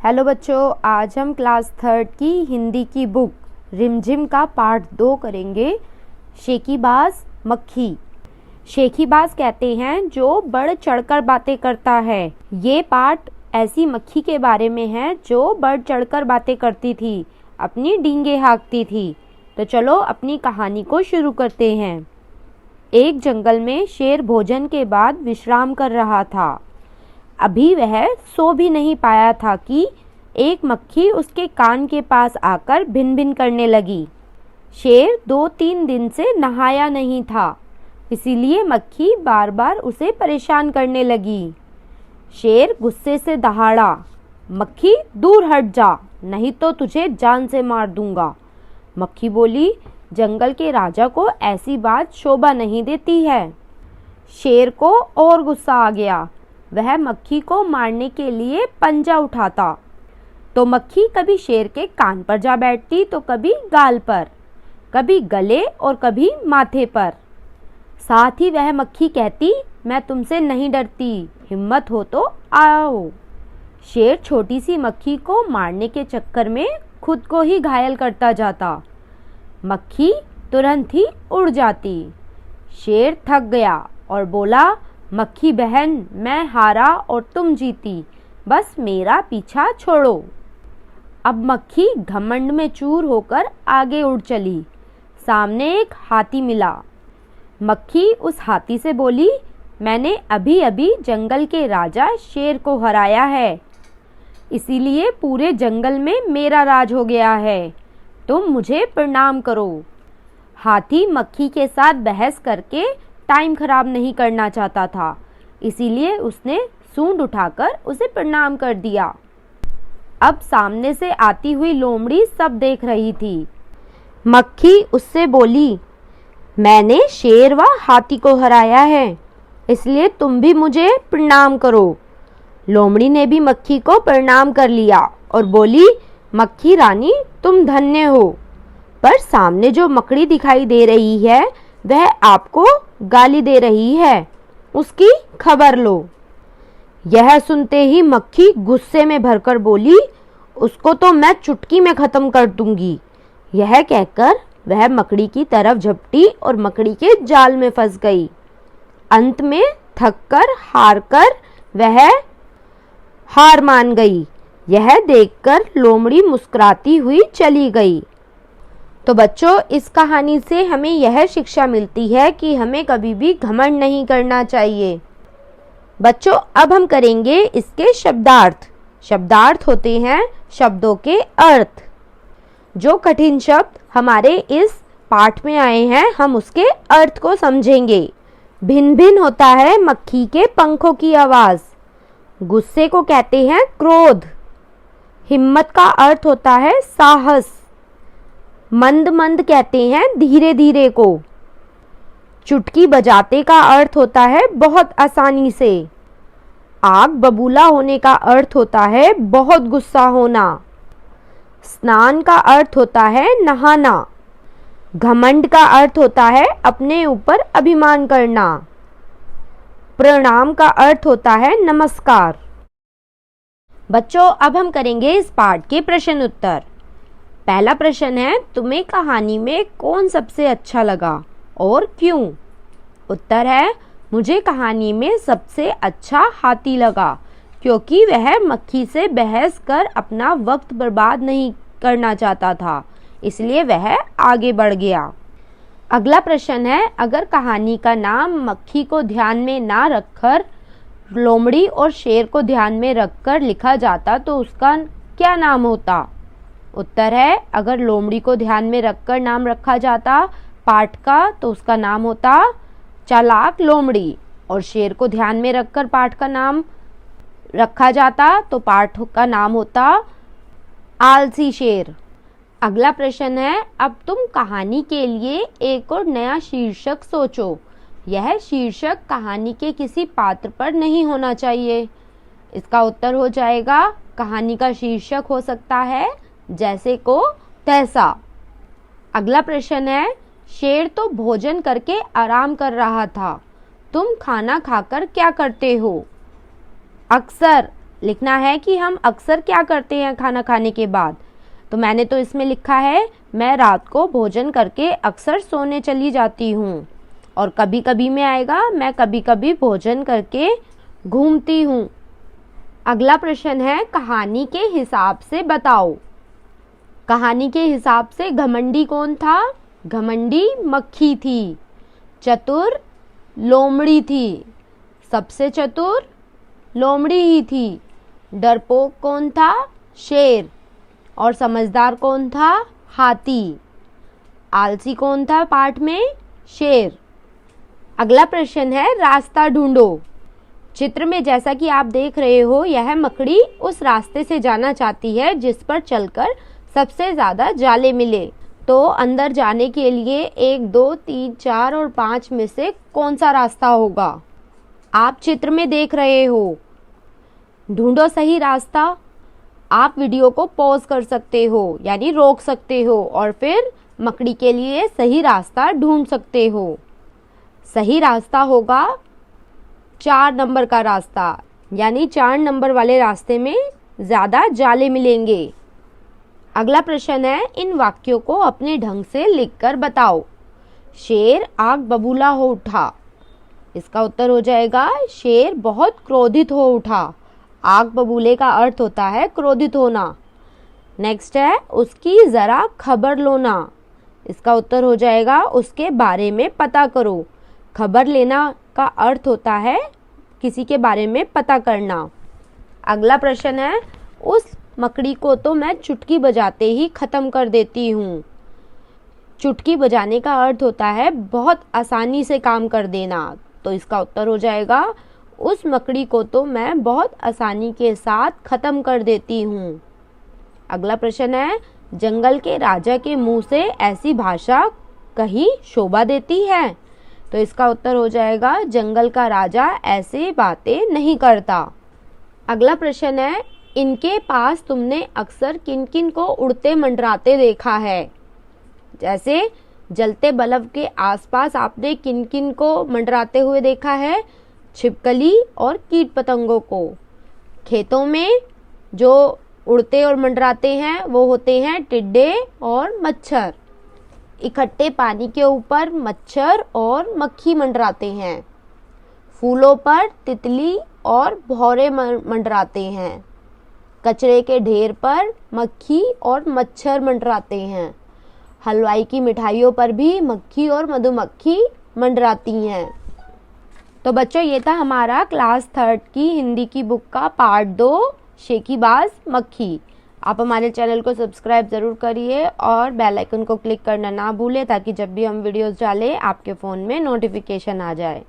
Hello बच्चों, आज हम क्लास 3 की हिंदी की बुक रिमझिम का पार्ट 2 करेंगे। शेखीबाज मक्खी। शेखीबाज कहते हैं जो बढ़ चढ़कर बातें करता है। ये पार्ट ऐसी मक्खी के बारे में है जो बढ़ चढ़कर बातें करती थी, अपनी डींगे हाँकती थी। तो चलो अपनी कहानी को शुरू करते हैं। एक जंगल में शेर भोजन के बाद विश्राम कर रहा था। अभी वह सो भी नहीं पाया था कि एक मक्खी उसके कान के पास आकर भिन भिन करने लगी। शेर 2-3 दिन से नहाया नहीं था, इसीलिए मक्खी बार बार उसे परेशान करने लगी। शेर गुस्से से दहाड़ा, मक्खी दूर हट जा, नहीं तो तुझे जान से मार दूंगा। मक्खी बोली, जंगल के राजा को ऐसी बात शोभा नहीं देती है। शेर को और गुस्सा आ गया। वह मक्खी को मारने के लिए पंजा उठाता। तो मक्खी कभी शेर के कान पर जा बैठती तो कभी गाल पर, कभी गले और कभी माथे पर। साथ ही वह मक्खी कहती, मैं तुमसे नहीं डरती, हिम्मत हो तो आओ। शेर छोटी सी मक्खी को मारने के चक्कर में खुद को ही घायल करता जाता। मक्खी तुरंत ही उड़ जाती। शेर थक गया और बोला, मक्खी बहन, मैं हारा और तुम जीती, बस मेरा पीछा छोड़ो। अब मक्खी घमंड में चूर होकर आगे उड़ चली। सामने एक हाथी मिला। मक्खी उस हाथी से बोली, मैंने अभी अभी जंगल के राजा शेर को हराया है, इसीलिए पूरे जंगल में मेरा राज हो गया है, तुम मुझे प्रणाम करो। हाथी मक्खी के साथ बहस करके टाइम खराब नहीं करना चाहता था, इसीलिए उसने सूंड उठाकर उसे प्रणाम कर दिया। अब सामने से आती हुई लोमड़ी सब देख रही थी। मक्खी उससे बोली, मैंने शेर व हाथी को हराया है, इसलिए तुम भी मुझे प्रणाम करो। लोमड़ी ने भी मक्खी को प्रणाम कर लिया और बोली, मक्खी रानी, तुम धन्य हो, पर सामने जो मकड़ी दिखाई दे रही है वह आपको गाली दे रही है, उसकी खबर लो। यह सुनते ही मक्खी गुस्से में भरकर बोली, उसको तो मैं चुटकी में खत्म कर दूंगी। यह कहकर वह मकड़ी की तरफ झपटी और मकड़ी के जाल में फंस गई। अंत में थककर हारकर वह हार मान गई। यह देखकर लोमड़ी मुस्कुराती हुई चली गई। तो बच्चों, इस कहानी से हमें यह शिक्षा मिलती है कि हमें कभी भी घमंड नहीं करना चाहिए। बच्चों, अब हम करेंगे इसके शब्दार्थ। शब्दार्थ होते हैं शब्दों के अर्थ। जो कठिन शब्द हमारे इस पाठ में आए हैं, हम उसके अर्थ को समझेंगे। भिन भिन होता है मक्खी के पंखों की आवाज। गुस्से को कहते हैं क्रोध। हिम्मत का अर्थ होता है साहस। मंद मंद कहते हैं धीरे धीरे को। चुटकी बजाते का अर्थ होता है बहुत आसानी से। आग बबूला होने का अर्थ होता है बहुत गुस्सा होना। स्नान का अर्थ होता है नहाना। घमंड का अर्थ होता है अपने ऊपर अभिमान करना। प्रणाम का अर्थ होता है नमस्कार। बच्चों, अब हम करेंगे इस पाठ के प्रश्न उत्तर। पहला प्रश्न है, तुम्हें कहानी में कौन सबसे अच्छा लगा और क्यों? उत्तर है, मुझे कहानी में सबसे अच्छा हाथी लगा, क्योंकि वह मक्खी से बहस कर अपना वक्त बर्बाद नहीं करना चाहता था, इसलिए वह आगे बढ़ गया। अगला प्रश्न है, अगर कहानी का नाम मक्खी को ध्यान में ना रखकर लोमड़ी और शेर को ध्यान में रखकर लिखा जाता तो उसका क्या नाम होता? उत्तर है, अगर लोमड़ी को ध्यान में रखकर नाम रखा जाता पाठ का तो उसका नाम होता चालाक लोमड़ी, और शेर को ध्यान में रखकर पाठ का नाम रखा जाता तो पाठ का नाम होता आलसी शेर। अगला प्रश्न है, अब तुम कहानी के लिए एक और नया शीर्षक सोचो। यह शीर्षक कहानी के किसी पात्र पर नहीं होना चाहिए। इसका उत्तर हो जाएगा, कहानी का शीर्षक हो सकता है जैसे को तैसा। अगला प्रश्न है, शेर तो भोजन करके आराम कर रहा था, तुम खाना खाकर क्या करते हो? अक्सर लिखना है कि हम अक्सर क्या करते हैं खाना खाने के बाद। तो मैंने तो इसमें लिखा है, मैं रात को भोजन करके अक्सर सोने चली जाती हूँ। और कभी कभी में आएगा, मैं कभी कभी भोजन करके घूमती हूँ। अगला प्रश्न है, कहानी के हिसाब से बताओ। कहानी के हिसाब से घमंडी कौन था? घमंडी मक्खी थी। चतुर लोमड़ी थी। सबसे चतुर लोमड़ी ही थी। डरपोक कौन था? शेर। और समझदार कौन था? हाथी। आलसी कौन था पाठ में? शेर। अगला प्रश्न है, रास्ता ढूंढो। चित्र में जैसा कि आप देख रहे हो, यह मकड़ी उस रास्ते से जाना चाहती है जिस पर चलकर सबसे ज्यादा जाले मिले। तो अंदर जाने के लिए 1, 2, 3, 4 और 5 में से कौन सा रास्ता होगा? आप चित्र में देख रहे हो। ढूंढो सही रास्ता। आप वीडियो को पॉज कर सकते हो, यानी रोक सकते हो, और फिर मकड़ी के लिए सही रास्ता ढूंढ सकते हो। सही रास्ता होगा 4 नंबर का रास्ता, यानी 4 नंबर वाले रास्ते में ज्यादा जाले मिलेंगे। अगला प्रश्न है, इन वाक्यों को अपने ढंग से लिखकर बताओ। शेर आग बबूला हो उठा। इसका उत्तर हो जाएगा, शेर बहुत क्रोधित हो उठा। आग बबूले का अर्थ होता है क्रोधित होना। नेक्स्ट है, उसकी जरा खबर लो ना। इसका उत्तर हो जाएगा, उसके बारे में पता करो। खबर लेना का अर्थ होता है किसी के बारे में पता करना। अगला प्रश्न है, उस मकड़ी को तो मैं चुटकी बजाते ही खत्म कर देती हूँ। चुटकी बजाने का अर्थ होता है बहुत आसानी से काम कर देना। तो इसका उत्तर हो जाएगा, उस मकड़ी को तो मैं बहुत आसानी के साथ खत्म कर देती हूँ। अगला प्रश्न है, जंगल के राजा के मुंह से ऐसी भाषा कहीं शोभा देती है। तो इसका उत्तर हो जाएगा, जंगल का राजा ऐसे बातें नहीं करता। अगला प्रश्न है, इनके पास तुमने अक्सर किन किन को उड़ते मंडराते देखा है। जैसे जलते बल्ब के आसपास आपने किन किन को मंडराते हुए देखा है? छिपकली और कीट पतंगों को। खेतों में जो उड़ते और मंडराते हैं वो होते हैं टिड्डे और मच्छर। इकट्ठे पानी के ऊपर मच्छर और मक्खी मंडराते हैं। फूलों पर तितली और भौरे मंडराते हैं। कचरे के ढेर पर मक्खी और मच्छर मंडराते हैं। हलवाई की मिठाइयों पर भी मक्खी और मधुमक्खी मंडराती हैं। तो बच्चों, ये था हमारा क्लास 3 की हिंदी की बुक का पार्ट 2, शेकीबाज मक्खी। आप हमारे चैनल को सब्सक्राइब ज़रूर करिए और बेल आइकन को क्लिक करना ना भूलें, ताकि जब भी हम वीडियोस डालें आपके फ़ोन में नोटिफिकेशन आ जाए।